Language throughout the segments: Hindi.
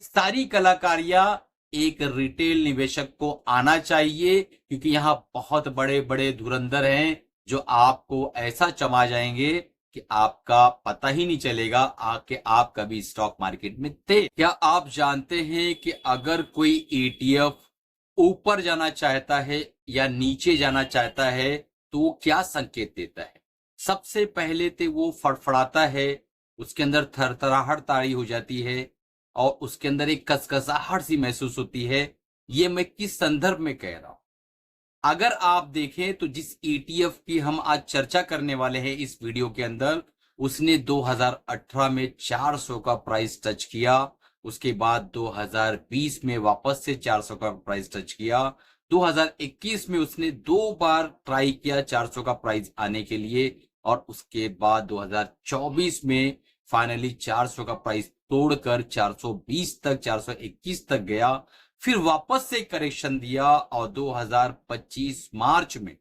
सारी कलाकारियां एक रिटेल निवेशक को आना चाहिए, क्योंकि यहाँ बहुत बड़े बड़े धुरंधर हैं जो आपको ऐसा चमा जाएंगे कि आपका पता ही नहीं चलेगा कि आप कभी स्टॉक मार्केट में थे। क्या आप जानते हैं कि अगर कोई ETF ऊपर जाना चाहता है या नीचे जाना चाहता है तो वो क्या संकेत देता है? सबसे पहले तो वो फड़फड़ाता है, उसके अंदर थरथराहट ताड़ी हो जाती है और उसके अंदर एक कसकसाहट सी महसूस होती है। ये मैं किस संदर्भ में कह रहा हूं? अगर आप देखें तो जिस ETF की हम आज चर्चा करने वाले हैं इस वीडियो के अंदर, उसने 2018 में 400 का प्राइस टच किया, उसके बाद 2020 में वापस से 400 का प्राइस टच किया, 2021 में उसने 2 बार ट्राई किया 400 का प्राइस आने के लिए, और उसके बाद 2024 में फाइनली 400 का प्राइस तोड़कर 420 तक 421 तक गया, फिर वापस से करेक्शन दिया और 2025 मार्च में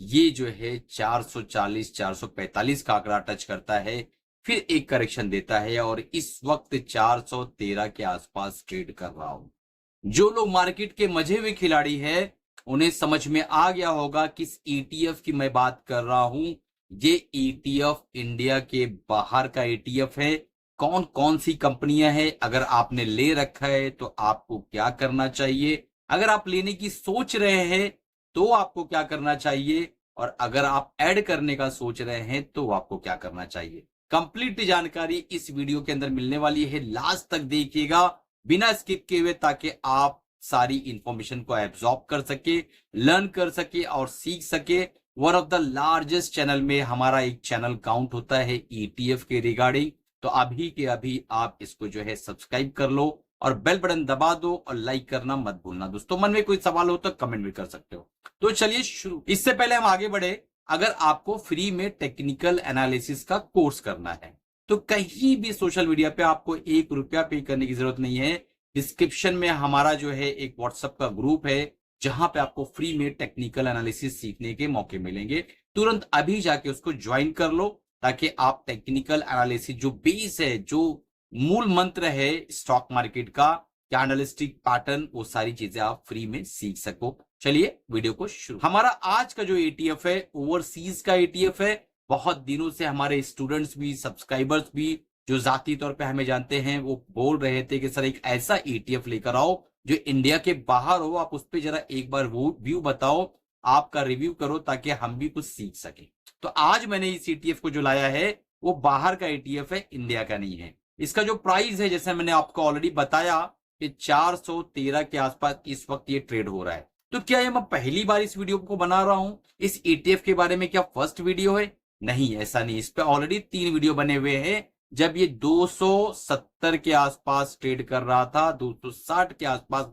ये जो है 440 445 का आंकड़ा टच करता है, फिर एक करेक्शन देता है और इस वक्त 413 के आसपास ट्रेड कर रहा हूं। जो लोग मार्केट के मजे हुए खिलाड़ी हैं उन्हें समझ में आ गया होगा किस ETF की मैं बात कर रहा हूं। ये ETF इंडिया के बाहर का ETF है। कौन कौन सी कंपनियां हैं, अगर आपने ले रखा है तो आपको क्या करना चाहिए, अगर आप लेने की सोच रहे हैं तो आपको क्या करना चाहिए, और अगर आप ऐड करने का सोच रहे हैं तो आपको क्या करना चाहिए। कंप्लीट जानकारी इस वीडियो के अंदर मिलने वाली है, लास्ट तक देखिएगा बिना स्किप किए हुए, ताकि आप सारी इंफॉर्मेशन को एब्जॉर्ब कर सके, लर्न कर सके और सीख सके। One of the largest channel में हमारा एक चैनल काउंट होता है ETF के रिगार्डिंग, तो अभी के अभी आप इसको जो है सब्सक्राइब कर लो और बेल बटन दबा दो और लाइक करना मत भूलना। दोस्तों मन में कोई सवाल हो तो कमेंट भी कर सकते हो। तो चलिए शुरू। इससे पहले हम आगे बढ़े, अगर आपको फ्री में टेक्निकल एनालिसिस का कोर्स करना है तो कहीं भी सोशल मीडिया पे आपको 1 रुपया पे करने की जरूरत नहीं है। डिस्क्रिप्शन में हमारा जो है एक व्हाट्सएप का ग्रुप है जहां पे आपको फ्री में टेक्निकल एनालिसिस सीखने के मौके मिलेंगे। तुरंत अभी जाके उसको ज्वाइन कर लो ताकि आप टेक्निकल एनालिसिस जो बेस है, जो मूल मंत्र है स्टॉक मार्केट का, कैंडलस्टिक पैटर्न, वो सारी चीजें आप फ्री में सीख सको। चलिए वीडियो को शुरू। हमारा आज का जो ETF है ओवरसीज का ETF है। बहुत दिनों से हमारे स्टूडेंट्स भी, सब्सक्राइबर्स भी जो जाती तौर पे हमें जानते हैं, वो बोल रहे थे कि सर एक ऐसा ETF लेकर आओ जो इंडिया के बाहर हो, आप उस पर जरा एक बार वो व्यू बताओ, आपका रिव्यू करो ताकि हम भी कुछ सीख सके। तो आज मैंने इस ETF को जो लाया है वो बाहर का ETF है, इंडिया का नहीं है। इसका जो प्राइस है, जैसे मैंने आपको ऑलरेडी बताया कि 413 के आसपास इस वक्त ये ट्रेड हो रहा है। तो क्या ये मैं पहली बार इस वीडियो को बना रहा हूं? इस ETF के बारे में क्या फर्स्ट वीडियो है? नहीं, ऐसा नहीं। इस पे ऑलरेडी 3 वीडियो बने हुए हैं। जब ये 270 के आसपास ट्रेड कर रहा था, 260 के आसपास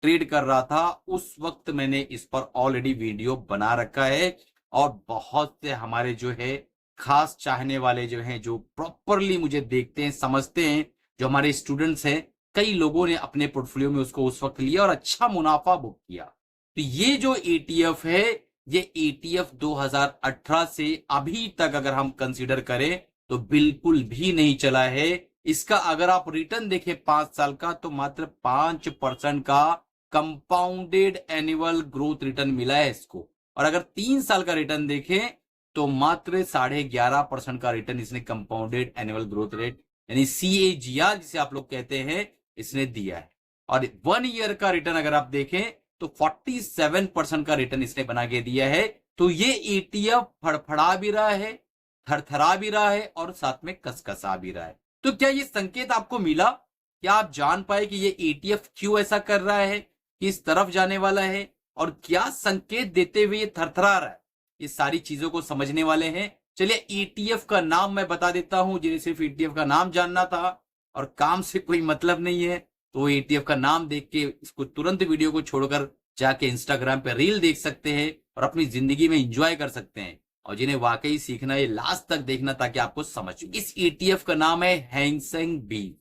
ट्रेड कर रहा था, उस वक्त मैंने इस पर ऑलरेडी वीडियो बना रखा है। और बहुत से हमारे जो है खास चाहने वाले जो हैं, जो प्रॉपरली मुझे देखते हैं, समझते हैं, जो हमारे स्टूडेंट्स हैं, कई लोगों ने अपने पोर्टफोलियो में उसको उस वक्त लिया और अच्छा मुनाफा बुक किया। तो ये जो ETF है, ये ETF 2018 से अभी तक अगर हम कंसीडर करें तो बिल्कुल भी नहीं चला है। इसका अगर आप रिटर्न देखें 5 साल का, तो मात्र 5% का कंपाउंडेड एनुअल ग्रोथ रिटर्न मिला है इसको। और अगर 3 साल का रिटर्न देखें तो मात्र 11.5% का रिटर्न इसने कंपाउंडेड एनुअल ग्रोथ रेट यानी CAGR जिसे आप लोग कहते हैं, इसने दिया है। और 1 ईयर का रिटर्न अगर आप देखें तो 47% का रिटर्न इसने बना के दिया है। तो ये ETF फड़फड़ा भी रहा है, थरथरा भी रहा है और साथ में कसकसा भी रहा है। तो क्या ये संकेत आपको मिला? क्या आप जान पाए कि ये ETF क्यों ऐसा कर रहा है, किस तरफ जाने वाला है और क्या संकेत देते हुए ये थरथरा रहा है? ये सारी चीजों को समझने वाले हैं। चलिए ETF का नाम मैं बता देता हूं। जिन्हें सिर्फ ETF का नाम जानना था और काम से कोई मतलब नहीं है, तो ETF का नाम देख के इसको तुरंत वीडियो को छोड़कर जाके इंस्टाग्राम पे रील देख सकते हैं और अपनी जिंदगी में एंजॉय कर सकते हैं। और जिन्हें वाकई सीखना है लास्ट तक देखना ताकि आपको समझ। इस ETF का नाम है Hang Seng B.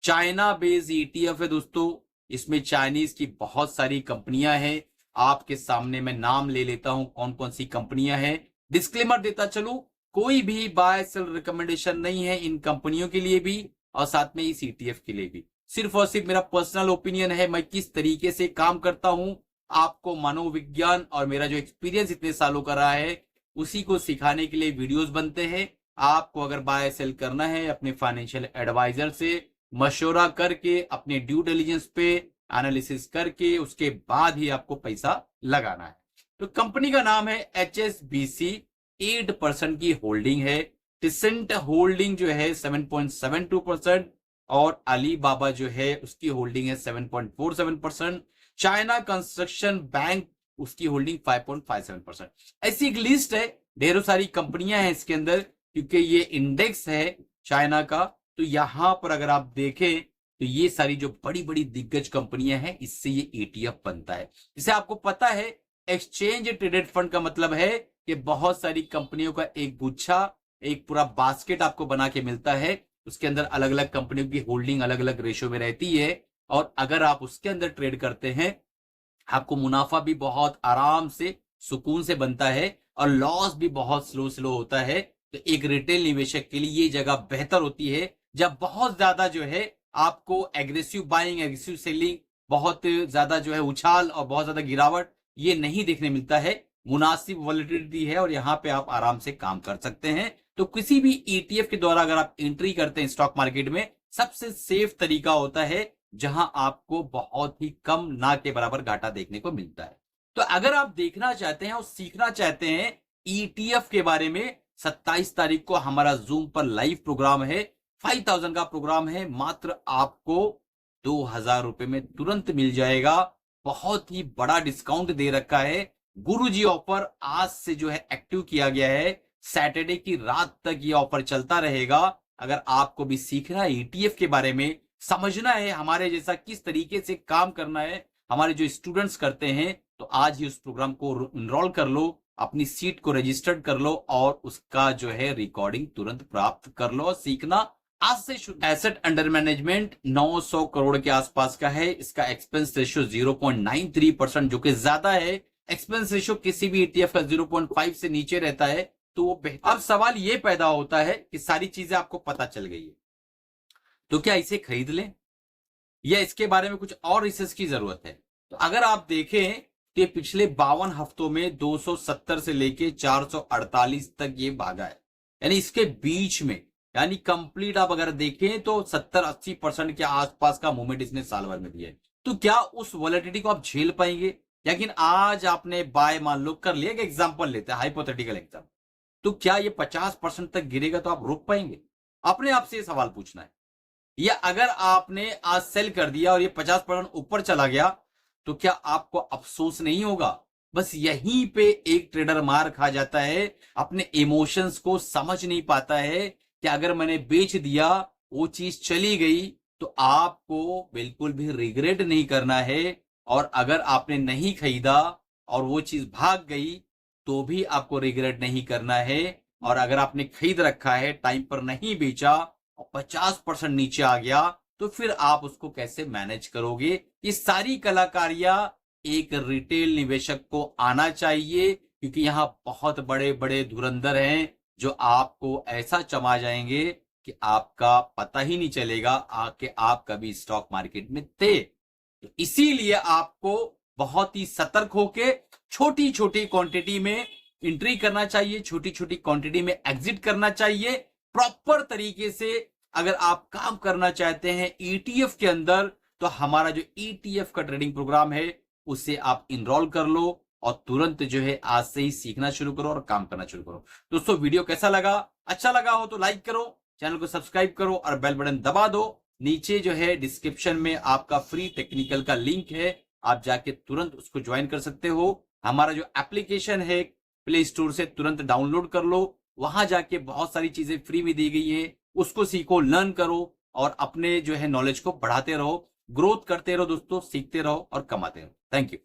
China based ETF है दोस्तों। इसमें चाइनीज की बहुत सारी कंपनियां हैं। आपके सामने मैं नाम ले लेता हूं कौन कौन सी कंपनियां हैं। डिस्क्लेमर देता चलूं, कोई भी बाय सेल रिकमेंडेशन नहीं है इन कंपनियों के लिए भी और साथ में इस ETF के लिए भी। सिर्फ और सिर्फ मेरा पर्सनल ओपिनियन है, मैं किस तरीके से काम करता हूं, आपको मनोविज्ञान और मेरा जो एक्सपीरियंस इतने सालों का रहा है उसी को सिखाने के लिए वीडियोस बनते हैं। आपको अगर बाय सेल करना है अपने फाइनेंशियल एडवाइजर से मशवरा करके, अपने ड्यू डिलिजेंस पे एनालिसिस करके उसके बाद ही आपको पैसा लगाना है। तो कंपनी का नाम है HSBC, 8% की होल्डिंग है। टिसेंट होल्डिंग जो है 7.72% और अलीबाबा जो है उसकी होल्डिंग है 7.47%। चाइना कंस्ट्रक्शन बैंक उसकी होल्डिंग 5.57%। ऐसी एक लिस्ट है, ढेरों सारी कंपनियां हैं इसके अंदर, क्योंकि ये इंडेक्स है चाइना का। तो यहां पर अगर आप देखें तो ये सारी जो बड़ी बड़ी दिग्गज कंपनियां हैं इससे ये ETF बनता है। जिसे आपको पता है एक्सचेंज ट्रेडेड फंड का मतलब है कि बहुत सारी कंपनियों का एक गुच्छा, एक पूरा बास्केट आपको बना के मिलता है। उसके अंदर अलग अलग कंपनियों की होल्डिंग अलग अलग रेशियो में रहती है और अगर आप उसके अंदर ट्रेड करते हैं आपको मुनाफा भी बहुत आराम से सुकून से बनता है और लॉस भी बहुत स्लो होता है। तो एक रिटेल निवेशक के लिए ये जगह बेहतर होती है जब बहुत ज्यादा जो है आपको एग्रेसिव बाइंग, एग्रेसिव सेलिंग, बहुत ज्यादा जो है उछाल और बहुत ज्यादा गिरावट ये नहीं देखने मिलता है। मुनासिब वॉलेटिलिटी है और यहाँ पे आप आराम से काम कर सकते हैं। तो किसी भी ETF के द्वारा अगर आप एंट्री करते हैं स्टॉक मार्केट में, सबसे सेफ तरीका होता है जहां आपको बहुत ही कम ना के बराबर घाटा देखने को मिलता है। तो अगर आप देखना चाहते हैं और सीखना चाहते हैं ETF के बारे में, 27 तारीख को हमारा जूम पर लाइव प्रोग्राम है, 5000 का प्रोग्राम है, मात्र आपको 2000 रुपए में तुरंत मिल जाएगा। बहुत ही बड़ा डिस्काउंट दे रखा है। गुरुजी ऑफर आज से जो है एक्टिव किया गया है, सैटरडे की रात तक ये ऑफर चलता रहेगा। अगर आपको भी सीखना है ETF के बारे में, समझना है हमारे जैसा किस तरीके से काम करना है, हमारे जो स्टूडेंट्स करते हैं, तो आज ही उस प्रोग्राम को इनरोल कर लो, अपनी सीट को रजिस्टर्ड कर लो और उसका जो है रिकॉर्डिंग तुरंत प्राप्त कर लो। सीखना आज से शुरू। एसेट अंडर मैनेजमेंट 900 करोड़ के आसपास का है। इसका एक्सपेंस रेशियो 0.93%, जो कि ज्यादा है। एक्सपेंस रेशियो किसी भी ETF का 0.5 से नीचे रहता है तो वो बेहतर। अब सवाल ये पैदा होता है कि सारी चीजें आपको पता चल गई है तो क्या इसे खरीद लें या इसके बारे में कुछ और रिसर्च की जरूरत है? तो अगर आप देखें तो ये पिछले 52 हफ्तों में 270 से लेके 448 तक ये भागा है, यानी इसके बीच में, यानी कंप्लीट आप अगर देखें तो 70-80% के आसपास का मूवमेंट इसने साल भर में दिया है। तो क्या उस वॉलेटिलिटी को आप झेल पाएंगे? लेकिन आज आपने बाय मान लो कर लिया, एग्जाम्पल लेते हैं, हाइपोथेटिकल एग्जाम्पल, तो क्या ये 50% तक गिरेगा तो आप रोक पाएंगे? अपने आप से ये सवाल पूछना है। या अगर आपने आज सेल कर दिया और ये 50% ऊपर चला गया तो क्या आपको अफसोस नहीं होगा? बस यहीं पे एक ट्रेडर मार खा जाता है, अपने इमोशंस को समझ नहीं पाता है कि अगर मैंने बेच दिया, वो चीज चली गई, तो आपको बिल्कुल भी रिग्रेट नहीं करना है। और अगर आपने नहीं खरीदा और वो चीज भाग गई तो भी आपको रिग्रेट नहीं करना है। और अगर आपने खरीद रखा है, टाइम पर नहीं बेचा और 50% नीचे आ गया, तो फिर आप उसको कैसे मैनेज करोगे? ये सारी कलाकारियां एक रिटेल निवेशक को आना चाहिए, क्योंकि यहाँ बहुत बड़े बड़े धुरंधर हैं जो आपको ऐसा चमा जाएंगे कि आपका पता ही नहीं चलेगा कि आप कभी स्टॉक मार्केट में थे। तो इसीलिए आपको बहुत ही सतर्क होके छोटी छोटी क्वांटिटी में एंट्री करना चाहिए, छोटी छोटी क्वांटिटी में एग्जिट करना चाहिए। प्रॉपर तरीके से अगर आप काम करना चाहते हैं ETF के अंदर, तो हमारा जो ETF का ट्रेडिंग प्रोग्राम है उसे आप इनरोल कर लो और तुरंत जो है आज से ही सीखना शुरू करो और काम करना शुरू करो। दोस्तों वीडियो कैसा लगा? अच्छा लगा हो तो लाइक करो, चैनल को सब्सक्राइब करो और बेल बटन दबा दो। नीचे जो है डिस्क्रिप्शन में आपका फ्री टेक्निकल का लिंक है, आप जाके तुरंत उसको ज्वाइन कर सकते हो। हमारा जो एप्लीकेशन है प्ले स्टोर से तुरंत डाउनलोड कर लो, वहां जाके बहुत सारी चीजें फ्री में दी गई है, उसको सीखो, लर्न करो और अपने जो है नॉलेज को बढ़ाते रहो, ग्रोथ करते रहो दोस्तों, सीखते रहो और कमाते रहो। Thank you.